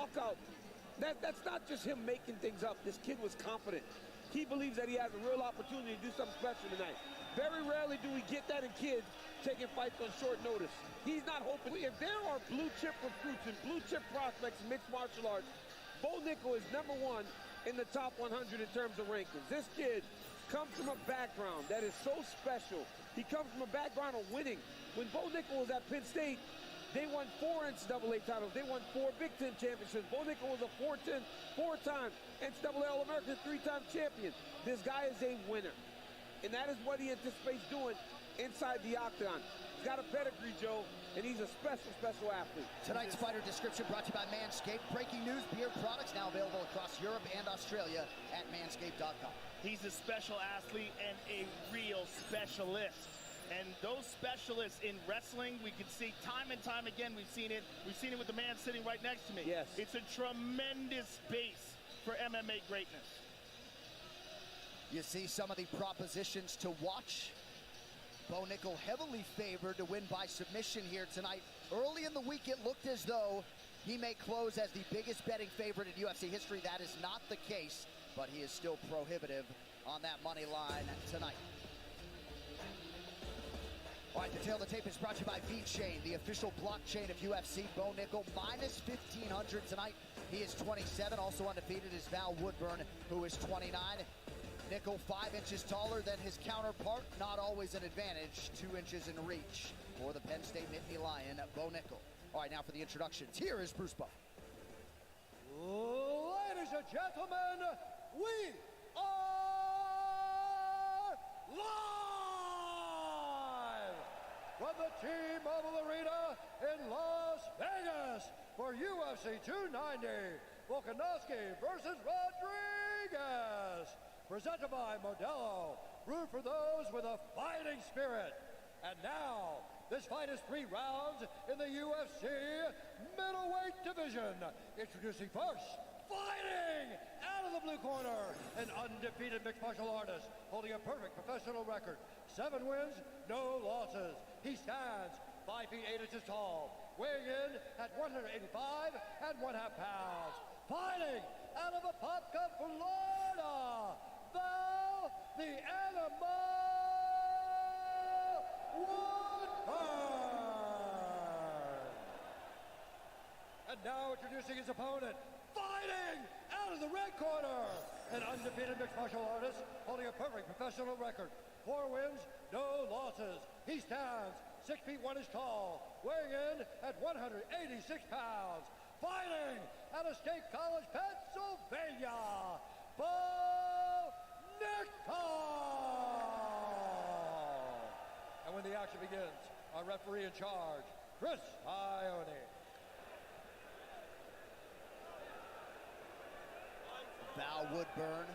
walkout. That's not just him making things up. This kid was confident. He believes that he has a real opportunity to do something special tonight. Very rarely do we get that in kids taking fights on short notice. He's not hoping. If there are blue chip recruits and blue chip prospects in mixed martial arts, Bo Nickal is #1 in the top 100 in terms of rankings. This kid comes from a background that is so special. He comes from a background of winning. When Bo Nickal was at Penn State, they won 4 NCAA titles. They won 4 Big Ten championships. Bo Nickal was a four-time NCAA All-American, 3-time champion. This guy is a winner. And that is what he anticipates doing inside the octagon. He's got a pedigree, Joe, and he's a special, special athlete. Tonight's fighter description brought to you by Manscaped. Breaking news, beard products now available across Europe and Australia at manscaped.com. He's a special athlete and a real specialist. And those specialists in wrestling, we can see time and time again. We've seen it with the man sitting right next to me. Yes. It's a tremendous base for MMA greatness. You see some of the propositions to watch. Bo Nickal heavily favored to win by submission here tonight. Early in the week, it looked as though he may close as the biggest betting favorite in UFC history. That is not the case, but he is still prohibitive on that money line tonight. All right, the tail of the tape is brought to you by VeChain, the official blockchain of UFC. Bo Nickal minus 1,500 tonight. He is 27. Also undefeated is Val Woodburn, who is 29. Nickal 5 inches taller than his counterpart. Not always an advantage. 2 inches in reach for the Penn State Nittany Lion, Bo Nickal. All right, now for the introductions. Here is Bruce Buffer. Ladies and gentlemen, we are live from the T-Mobile Arena in Las Vegas for UFC 290, Volkanovski versus Rodriguez. Presented by Modelo, brewed for those with a fighting spirit. And now, this fight is 3 rounds in the UFC middleweight division. Introducing first, fighting out of the blue corner, an undefeated mixed martial artist holding a perfect professional record. 7 wins, no losses. He stands 5 feet 8 inches tall, weighing in at 185 1/2 pounds. Fighting out of Apopka, Florida, Val the Animal Woodburn. And now introducing his opponent, fighting out of the red corner, an undefeated mixed martial artist holding a perfect professional record. 4 wins, no losses. He stands 6 feet 1 inch tall, weighing in at 186 pounds. Fighting out of State College, Pennsylvania, Bo Nickal. And when the action begins, our referee in charge, Chris Ione. Val Woodburn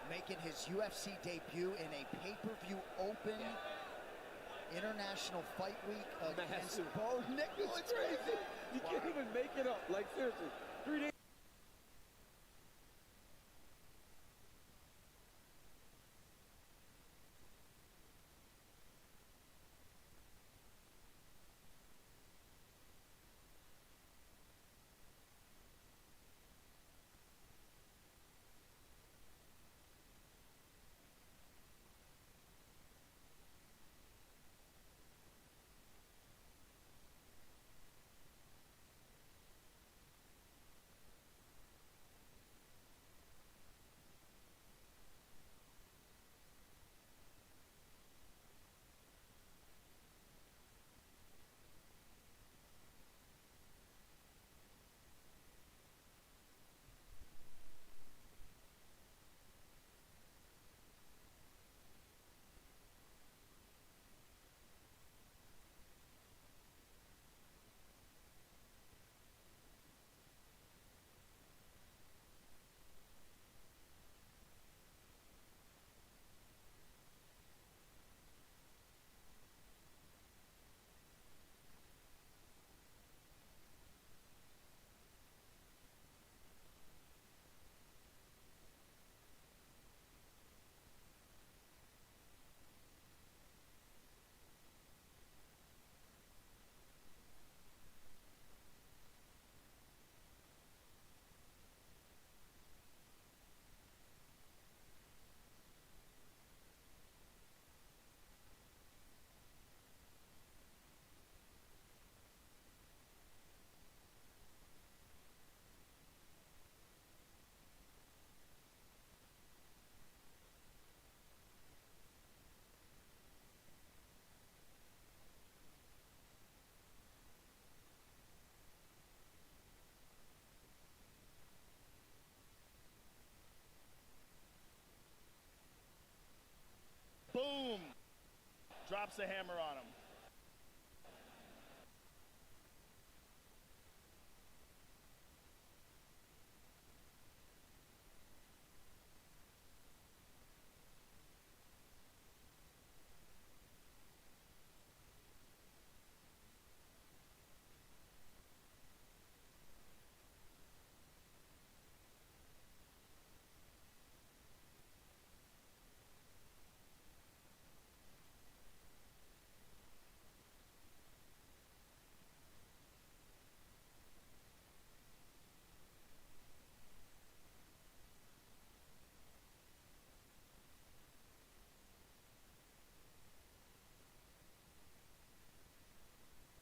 making his UFC debut in a pay-per-view open International Fight Week against Bo Nickal. It's crazy. You can't even make it up. Like, seriously. 3 days. drops the hammer on him.